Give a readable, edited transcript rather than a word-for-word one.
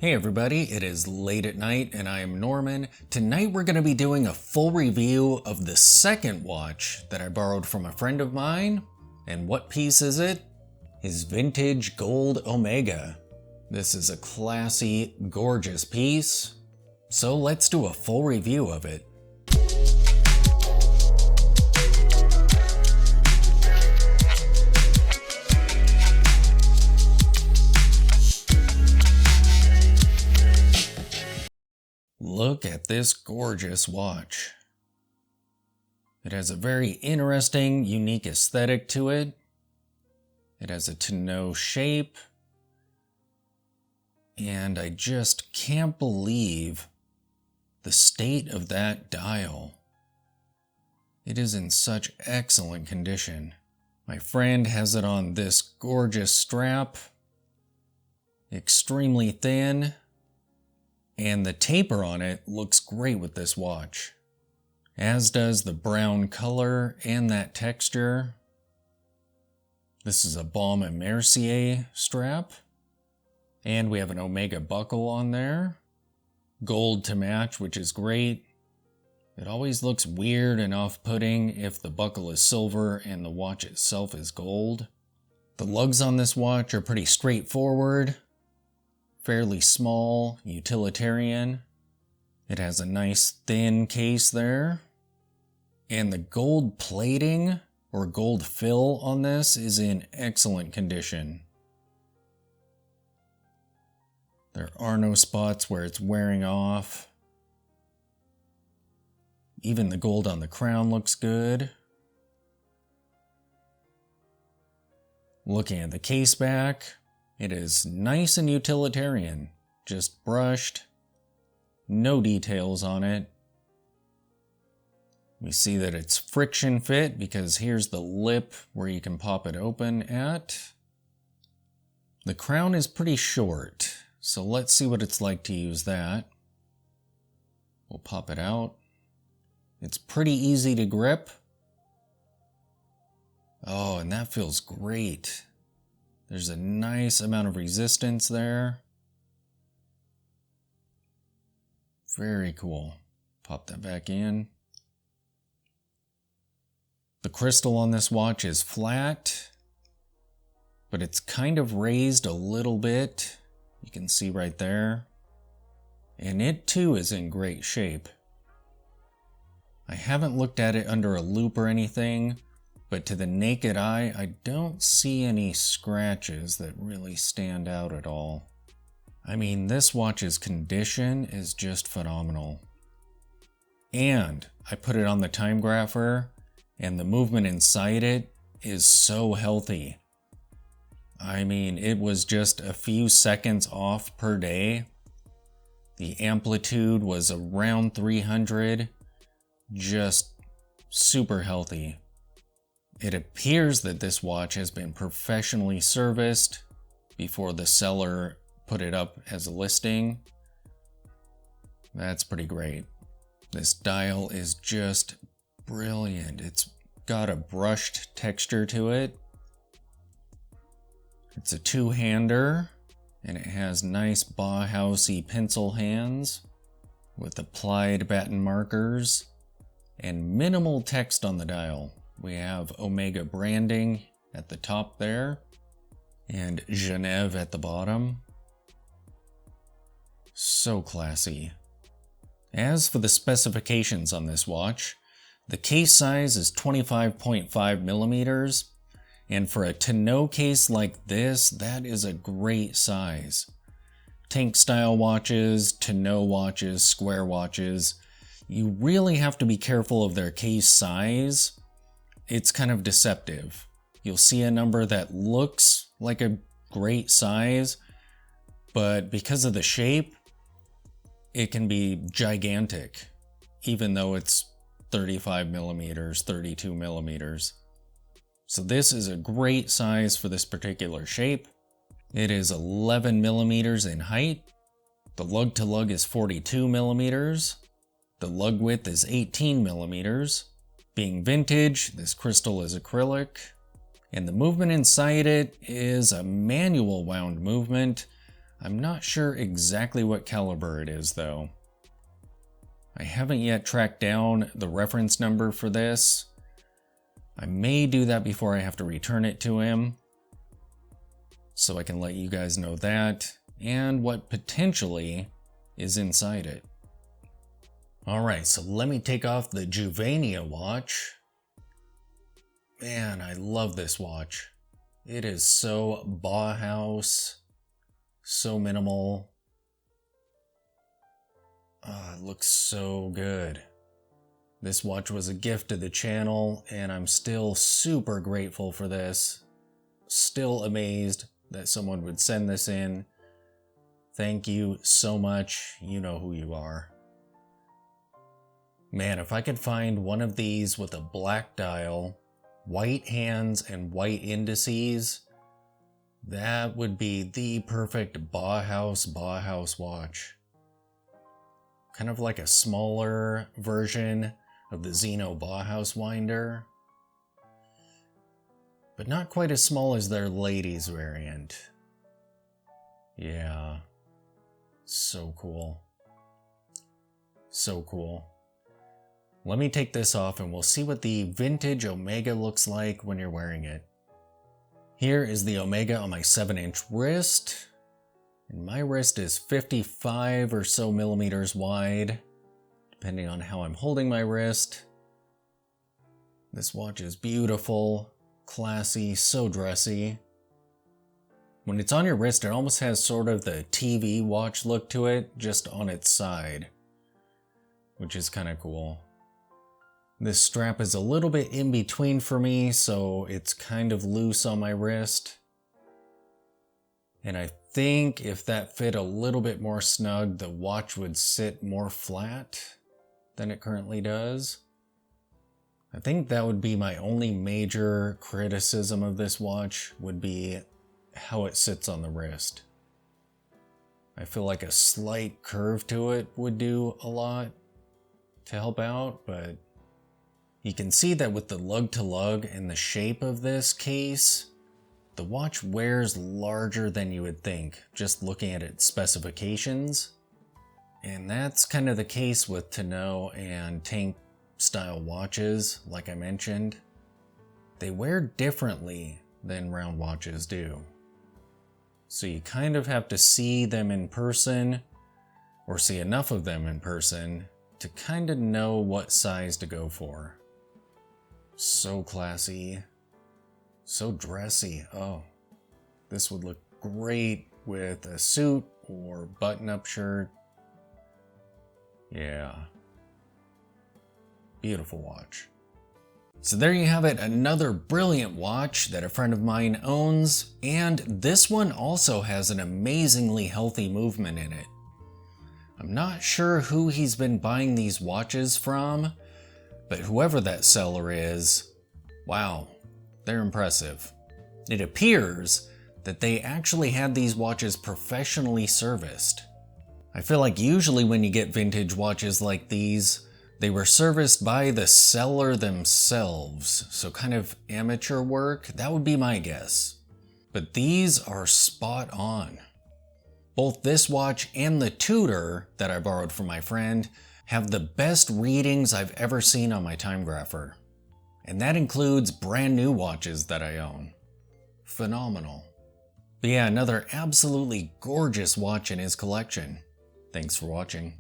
Hey everybody, it is late at night and I am Norman. Tonight we're going to be doing a full review of the second watch that I borrowed from a friend of mine. And what piece is it? His vintage gold Omega. This is a classy, gorgeous piece. So let's do a full review of it. Look at this gorgeous watch. It has a very interesting, unique aesthetic to it. It has a tonneau shape. And I just can't believe the state of that dial. It is in such excellent condition. My friend has it on this gorgeous strap. Extremely thin. And the taper on it looks great with this watch, as does the brown color and that texture. This is a Baume & Mercier strap, and we have an Omega buckle on there. Gold to match, which is great. It always looks weird and off-putting if the buckle is silver and the watch itself is gold. The lugs on this watch are pretty straightforward. Fairly small, utilitarian. It has a nice thin case there. And the gold plating or gold fill on this is in excellent condition. There are no spots where it's wearing off. Even the gold on the crown looks good. Looking at the case back, it is nice and utilitarian, just brushed, no details on it. We see that it's friction fit because here's the lip where you can pop it open at. The crown is pretty short, so let's see what it's like to use that. We'll pop it out. It's pretty easy to grip. Oh, and that feels great. There's a nice amount of resistance there. Very cool. Pop that back in. The crystal on this watch is flat, but it's kind of raised a little bit. You can see right there. And it too is in great shape. I haven't looked at it under a loupe or anything, but to the naked eye, I don't see any scratches that really stand out at all. I mean, this watch's condition is just phenomenal. And I put it on the time grapher, and the movement inside it is so healthy. I mean, it was just a few seconds off per day. The amplitude was around 300, just super healthy. It appears that this watch has been professionally serviced before the seller put it up as a listing. That's pretty great. This dial is just brilliant. It's got a brushed texture to it. It's a two-hander, and it has nice Bauhaus-y pencil hands with applied batten markers and minimal text on the dial. We have Omega branding at the top there, and Genève at the bottom. So classy. As for the specifications on this watch, the case size is 25.5 millimeters, and for a tonneau case like this, that is a great size. Tank style watches, tonneau watches, square watches, you really have to be careful of their case size. It's kind of deceptive. You'll see a number that looks like a great size, but because of the shape, it can be gigantic, even though it's 35 millimeters, 32 millimeters. So this is a great size for this particular shape. It is 11 millimeters in height. The lug to lug is 42 millimeters. The lug width is 18 millimeters. Being vintage, this crystal is acrylic, and the movement inside it is a manual wound movement. I'm not sure exactly what caliber it is though. I haven't yet tracked down the reference number for this. I may do that before I have to return it to him, so I can let you guys know that and what potentially is inside it. Alright, so let me take off the Juvenia watch. Man, I love this watch. It is so Bauhaus, so minimal. Oh, it looks so good. This watch was a gift to the channel, and I'm still super grateful for this. Still amazed that someone would send this in. Thank you so much. You know who you are. Man, if I could find one of these with a black dial, white hands, and white indices, that would be the perfect Bauhaus watch. Kind of like a smaller version of the Zeno Bauhaus winder, but not quite as small as their ladies variant. Yeah, so cool. So cool. Let me take this off and we'll see what the vintage Omega looks like when you're wearing it. Here is the Omega on my 7-inch wrist. And my wrist is 55 or so millimeters wide, depending on how I'm holding my wrist. This watch is beautiful, classy, so dressy. When it's on your wrist, it almost has sort of the TV watch look to it, just on its side, which is kind of cool. This strap is a little bit in between for me, so it's kind of loose on my wrist. And I think if that fit a little bit more snug, the watch would sit more flat than it currently does. I think that would be my only major criticism of this watch, would be how it sits on the wrist. I feel like a slight curve to it would do a lot to help out, but you can see that with the lug-to-lug and the shape of this case, the watch wears larger than you would think, just looking at its specifications. And that's kind of the case with tonneau and tank style watches, like I mentioned. They wear differently than round watches do. So you kind of have to see them in person, or see enough of them in person, to kind of know what size to go for. So classy. So dressy. Oh, this would look great with a suit or button-up shirt. Yeah. Beautiful watch. So there you have it, another brilliant watch that a friend of mine owns, and this one also has an amazingly healthy movement in it. I'm not sure who he's been buying these watches from, but whoever that seller is, wow, they're impressive. It appears that they actually had these watches professionally serviced. I feel like usually when you get vintage watches like these, they were serviced by the seller themselves, so kind of amateur work, that would be my guess. But these are spot on. Both this watch and the Tudor that I borrowed from my friend have the best readings I've ever seen on my time grapher. And that includes brand new watches that I own. Phenomenal. But yeah, another absolutely gorgeous watch in his collection. Thanks for watching.